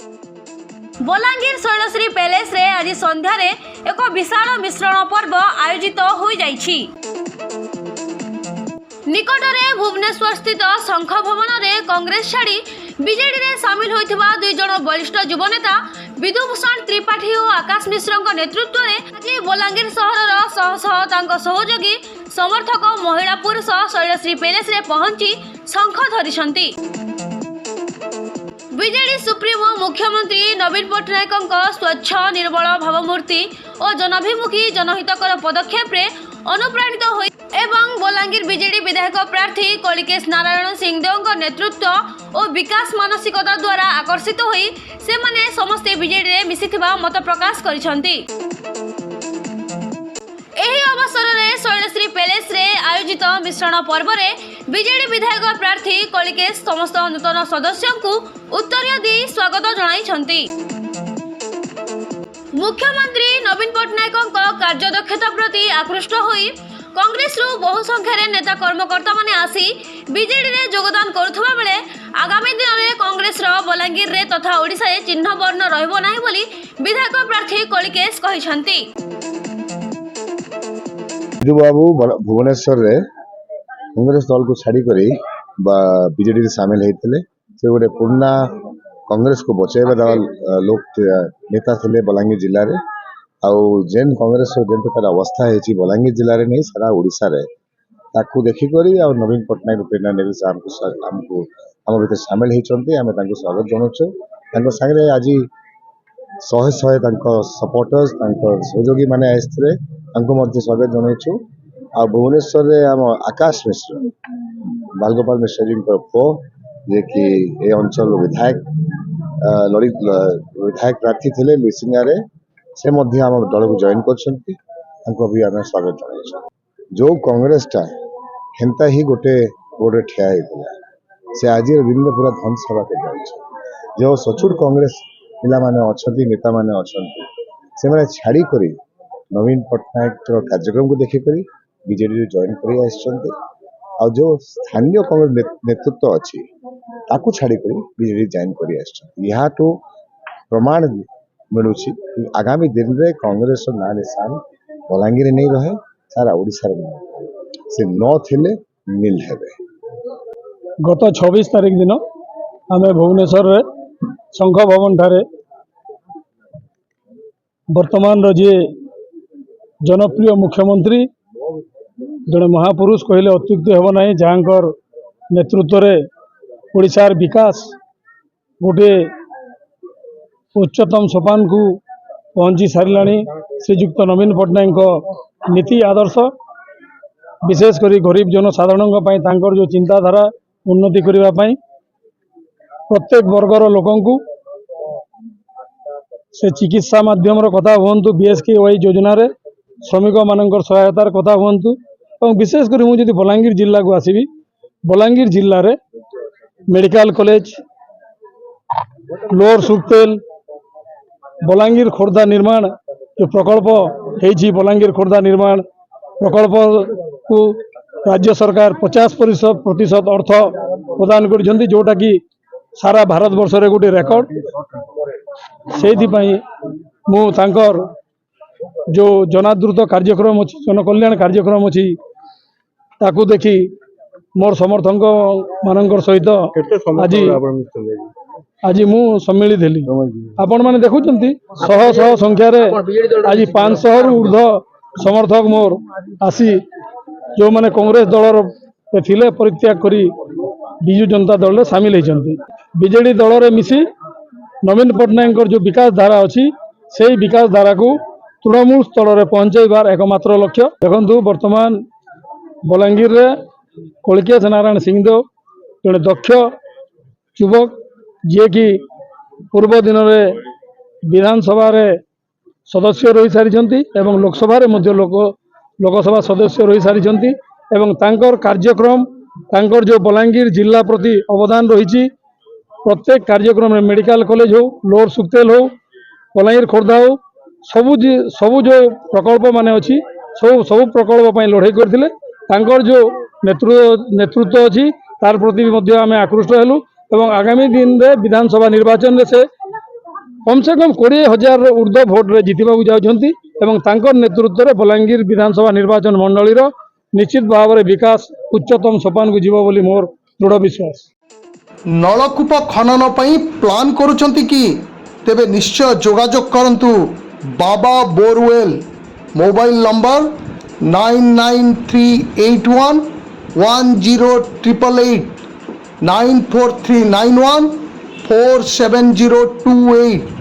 Balangir Shailashree palace रे आज संध्यार एक विशाल मिश्रण पर्व आयोजित हो जाइछि। निकटरे भुवनेश्वर स्थित शंख भवन रे कांग्रेस छाड़ी बीजेडी रे सामिल होइथिबा दुई जण वरिष्ठ युवनेता विधुभूषण त्रिपाठी और आकाश मिश्र नेतृत्व में आज बलांगीर सहर शह शह तांको सहयोगी समर्थक महिला पुरुष शैलश्री पैलेस रे पहुंची शंख धरिछंती। बीजेडी सुप्रीमो मुख्यमंत्री नवीन पट्टनायक स्वच्छ निर्मल भावमूर्ति और जनाभिमुखी जनहितकर पदक्षेप रे अनुप्राणित होई एवं बलांगीर बीजेडी विधायक प्रार्थी कलिकेश नारायण सिंहदेव नेतृत्व और विकास मानसिकता द्वारा आकर्षित होई से माने समस्ते बीजेडी रे मिसिथिबा मत प्रकाश करिसंती। एही अवसर में शैलश्री पैलेस रे आयोजित मिश्रण पर्व रे बीजेडी विधायक प्रार्थी कलिकेश समस्त नूतन सदस्यों को उत्तर दी स्वागत जणाइछंती। मुख्यमंत्री नवीन पट्टनायक कार्यदक्षता प्रति आकृष्ट होई कांग्रेस रु बहु संख्यार नेता कर्मकर्ता माने आसी बीजेडी रे योगदान करुथबा बेले आगामी दिन में कांग्रेस रो बलांगीर रे तथा ओडिशा रे चिन्ह वर्ण रहबो नाही बोली विधायक प्रार्थी कलिकेश कहिसंती। बाबू भुवनेश्वर रे कांग्रेस दल को छाड़ी करी बीजेडी रे शामिल होते से गोटे पुराना कांग्रेस को बचाइबा देवा लोक नेता थे बलांगीर जिले में आउ जेन कांग्रेस जेन प्रकार अवस्था है बलांगीर जिले में नहीं सारा ओडिशा रे ताकू देखिक नवीन पट्टनायक प्रेरणा ने आमको आम भर सामिल होती आम स्वागत जनाऊँ सागे आज शहे शहे सपोर्टर्स सहयोगी मैंने आसते स्वागत जनाऊँ आ भुवनेश्वर आम आकाश मिश्र बालगोपाल मिश्र जी पु जे कि ए अंचल विधायक विधायक प्रार्थी थे लुईसिंगा से आम दल को जॉइन कर भी आम स्वागत जनाऊँ। जो कांग्रेस टा हेन्ता ही गोटे गोटे ठिया से आज दिन में पूरा ध्वंस हवा के जाऊँ जो सचुर कांग्रेस पिला माने अछंती नेता माने अछंती से माने छाड़ी करी नवीन पट्टनायक कार्यक्रम को देखिक बीजेडी जॉइन कर आसछंती आ जो स्थानीय कांग्रेस नेतृत्व अच्छी ताकू छाड़ी करी बीजेडी जॉइन कर आसछंती। यहाँ तो प्रमाण मिलूँ आगामी दिन में कांग्रेस ना निशान बलांगीर नहीं रहे सारा ओडिशा से न थिले मिल हेबे। गत 26 तारीख दिन आम भुवनेश्वर रे शंख भवन ठारे वर्तमान जी जनप्रिय मुख्यमंत्री जड़े महापुरुष कहले अत्युक्ति हेब ना जहाँकर नेतृत्व रे ओडिशार विकास गोटे उच्चतम सोपान को पहुँची सारा श्रीजुक्त नवीन पट्टनायक नीति आदर्श विशेषकर गरीब जनसाधारण जो चिंताधारा उन्नति करने प्रत्येक वर्गर लोक से चिकित्सा माध्यम कथा हूँ बीएसकेवाई योजना रे श्रमिक मानकर सहायतार कथा हूँ और विशेषकर मुझे बलांगीर जिला को आसबि बलांगीर जिले में medical college lower Suktel Balangir Khordha निर्माण जो प्रकल्प है बलांगीर खोर्धा निर्माण प्रकल्प को राज्य सरकार 50% अर्थ प्रदान कर जोटा कि सारा भारत वर्ष रे गोटे रेकर्ड से मु तांकर जो जनादृत कार्यक्रम अच्छी जनकल्याण कार्यक्रम अच्छी ताकू देखी मोर समर्थक मानकर सहित आज मु सम्मिलित हेली आपण माने देखुचंती शह शह संख्यार आज 500 रु ऊर्ध्व समर्थक मोर आसी जो माने कांग्रेस दलर थिले परित्याग करी बिजु जनता दल सामिल होती बीजेडी दल रे मिसी नवीन पट्टनायक जो विकास धारा अच्छी से विकास धारा को तृणमूल स्तर में पहुंचाइबार एकमात्र लक्ष्य देखु वर्तमान बलांगीर रे कलिकेश नारायण सिंहदेव जड़े दक्ष युवक जी कि पूर्व दिन में विधानसभा रे सदस्य रही सारी एवं लोकसभा रे मध्य लोकसभा सदस्य रही सारी एवं तांकर कार्यक्रम तांकर जो बलांगीर जिला प्रति अवदान रही प्रत्येक कार्यक्रम में मेडिकल कॉलेज हो लोअर सुक्तेल हो बलांगीर खोर्धा हो सबू जो प्रकल्प माने अच्छी सब प्रकल्प लड़ाई करते जो नेतृत्व अच्छी तार प्रति आम आकृष्ट हेलु एवं आगामी दिन में विधानसभा निर्वाचन से कम से कम 20,000 ऊर्ध्व भोट्रे जितवाक जाउछंती एवं तांकर नेतृत्व में बलांगीर विधानसभा निर्वाचन मंडलीर निश्चित भाव में विकास उच्चतम सोपान को जीव बोली मोर दृढ़ विश्वास। नलकूप खनन पई प्लान करूछंती कि तेबे निश्चय जोगाजोग करंतु बाबा बोरवेल। Mobile number 99381 10888 94391 47028।